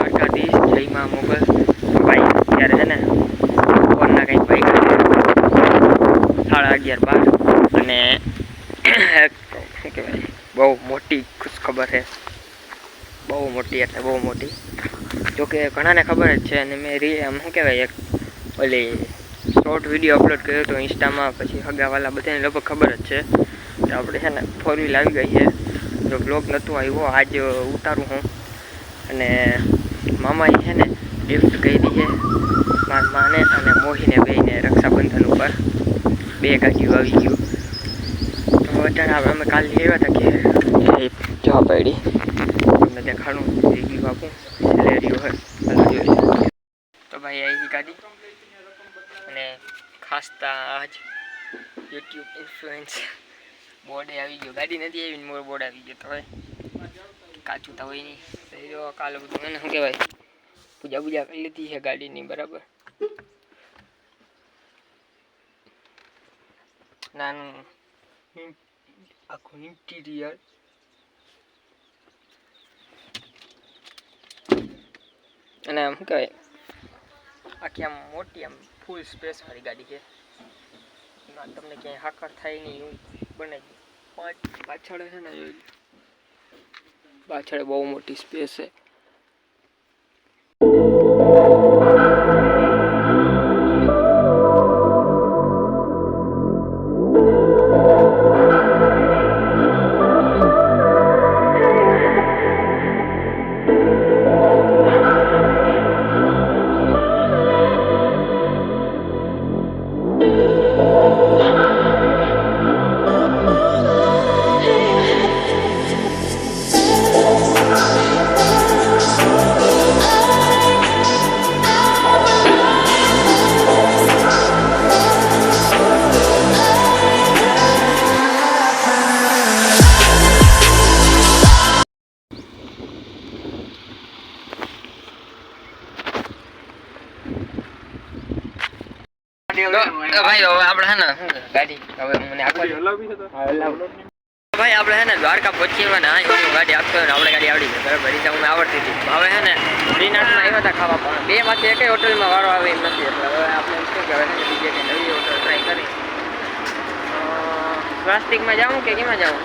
દ્વારકાધીશ, જય માં મોગલ. ભાઈ અત્યારે છે ને બપોરના કંઈક ભાઈ 11:30 અને શું કહેવાય બહુ મોટી ખુશખબર છે. બહુ મોટી એટલે બહુ મોટી. જોકે ઘણાને ખબર જ છે અને મેં શું કહેવાય એક ઓલી શોર્ટ વિડીયો અપલોડ કર્યો હતો ઇન્સ્ટામાં. પછી હગાવાલા બધાને લગભગ ખબર જ છે. તો આપણે છે ને 4 વ્હીલ આવી ગઈ છે. જો બ્લોગ નહોતું આવ્યો આજ ઉતારું હું. અને મામાએ છે ને ગિફ્ટ કરી છે મારા માને અને મોહીને બેને રક્ષાબંધન ઉપર 2 ગાડીઓ આવી ગયું. તો અત્યારે અમે કાલે આવ્યા હતા કે જવા પડી તમને દેખાડું રિવ્યુ આપું સેલેરીઓ હોય. તો ભાઈ આવી ગાડી અને ખાસતા આજ યુટ્યુબ ઇન્ફ્લુએન્સ બોર્ડે આવી ગયો. ગાડી નથી આવી ને મોર બોર્ડ આવી ગયો. તો ભાઈ કાચું તો હોય નહીં. કાલે બધું એને શું કહેવાય પૂજા કરી લીધી છે ગાડીની બરાબર. નાનું આખું ઇન્ટિરિયર અને આમ શું કહેવાય આખી આમ મોટી આમ ફૂલ સ્પેસ વાળી ગાડી છે. તમને ક્યાંય હાકર થાય નહીં બને. પાછળ છે ને પાછળ બહુ મોટી સ્પેસ છે. ભાઈ હવે આપણે છે ને ગાડી હવે મને ભાઈ આપણે છે ને દ્વારકા પહોંચી ને ગાડી આપતો ને આપણે ગાડી આવડી ગઈ બરાબર. રીતે અમને આવડતી હતી. હવે છે ને શ્રીનાથમાં આવ્યા હતા ખાવા પણ 2 માંથી એક હોટલમાં વારો આવે એમ નથી. એટલે હવે આપણે શું કહેવાય છે બીજે કંઈ નવી હોટલ ટ્રાય કરી. પ્લાસ્ટિકમાં જાઉં કે કેમાં જાઉં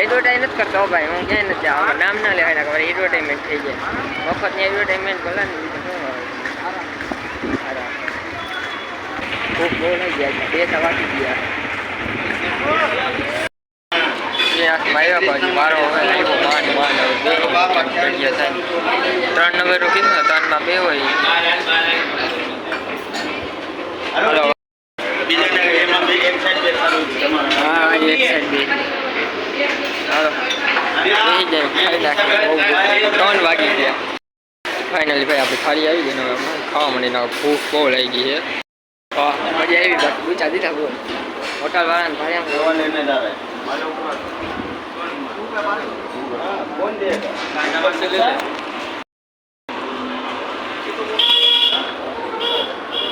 એડવર્ટાઈઝ નથી કરતો ભાઈ. હું ક્યાંય નથી જાઉં. નામ ના લેવાય ખબર એડવર્ટાઈઝમેન્ટ થઈ જાય. મફતની એડવર્ટાઈઝમેન્ટ ભલે ને ખૂબ બહુ લઈ ગયા 2 વાગી ગયા. મારો હવે આવ્યો 3 નંબર કીધું ને 3માં 2 હોય. હા એક સાઈડ 2 હાલો 3 વાગી ગયા. ફાઇનલી ભાઈ આપણે થાળી આવી ગઈ ને ખાવા માંડીને ભૂખ બહુ લાગી ગઈ છે. મજા આવી બાકી પૂછા દીધા બોલ હોટલ વાળાને ભાઈ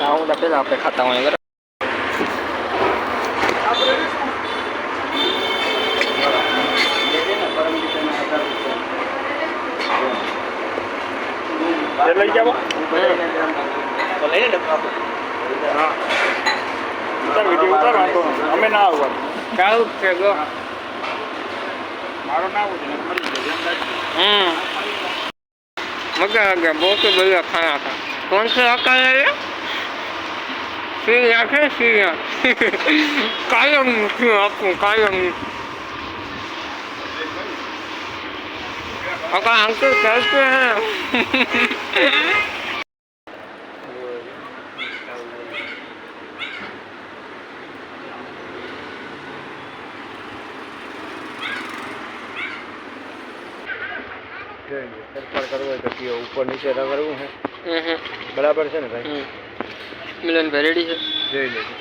હું પેલા આપણે ખાતા હોય બરાબર. લઈ જાવ લઈને ડબ્બા હા વિડીયો ઉતાર વાંધો અમે ના આવવા કાળું છે ગો મારો ના આવું મજા ગયા બહુ તો બધા ખાના હતા. कौन से अकल है ये सीरिया है सीरिया कायम क्यों आपको कायम अगर अंकल कैसे हैं ફેરફાર કરવો હોય તો કયો ઉપર નીચે ના કરવું છે બરાબર છે ને ભાઈ. મિલન ભાઈ રેડી છે જોઈ લેજો.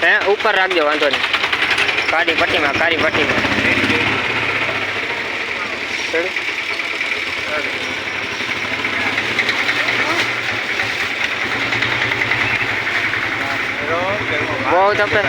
હે ઉપર રાખજો, વાંધો નહીં. કાળી પટ્ટીમાં બહુ તપે.